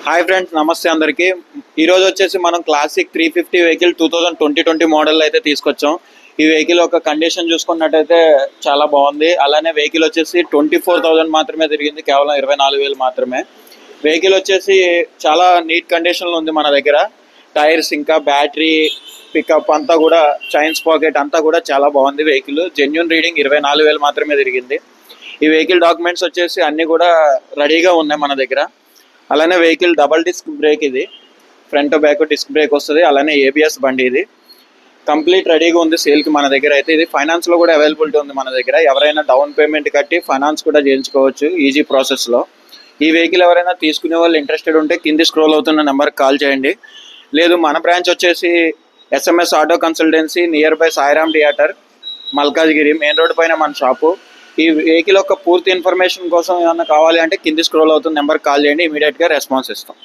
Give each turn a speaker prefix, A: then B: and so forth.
A: Hi friends, నమస్తే అందరికీ. ఈరోజు వచ్చేసి మనం క్లాసిక్ 350 వెహికల్ 2020 మోడల్ అయితే తీసుకొచ్చాం. ఈ వెహికల్ ఒక కండిషన్ చూసుకున్నట్టయితే చాలా బాగుంది. అలానే వెహికల్ వచ్చేసి 24,000 మాత్రమే తిరిగింది, కేవలం 24,000 మాత్రమే. వెహికల్ వచ్చేసి చాలా నీట్ కండిషన్లో ఉంది మన దగ్గర. టైర్స్ ఇంకా బ్యాటరీ పికప్ అంతా కూడా, చైన్స్ పాకెట్ అంతా కూడా చాలా బాగుంది. వెహికల్ జెన్యూన్ రీడింగ్ 24,000 మాత్రమే తిరిగింది. ఈ వెహికల్ డాక్యుమెంట్స్ వచ్చేసి అన్నీ కూడా రెడీగా ఉన్నాయి మన దగ్గర. అలానే వెహికల్ డబల్ డిస్క్ బ్రేక్, ఇది ఫ్రంట్ బ్యాక్ డిస్క్ బ్రేక్ వస్తుంది. అలానే ఏబిఎస్ బండి, ఇది కంప్లీట్ రెడీగా ఉంది సేల్కి మన దగ్గర. అయితే ఇది ఫైనాన్స్లో కూడా అవైలబిలిటీ ఉంది మన దగ్గర. ఎవరైనా డౌన్ పేమెంట్ కట్టి ఫైనాన్స్ కూడా చేయించుకోవచ్చు ఈజీ ప్రాసెస్లో. ఈ వెహికల్ ఎవరైనా తీసుకునే వాళ్ళు ఇంట్రెస్టెడ్ ఉంటే కింది స్క్రోల్ అవుతున్న నెంబర్కి కాల్ చేయండి. లేదు, మన బ్రాంచ్ వచ్చేసి SMS auto consultancy, near by Sairam theatre, Malkajgiri main road పైన మన షాపు. ఈ వెహికల్ యొక్క పూర్తి ఇన్ఫర్మేషన్ కోసం ఏమన్నా కావాలి అంటే కింది స్క్రోల్ అవుతున్న నెంబర్కి కాల్ చేయండి, ఇమీడియట్గా రెస్పాన్స్ ఇస్తాం.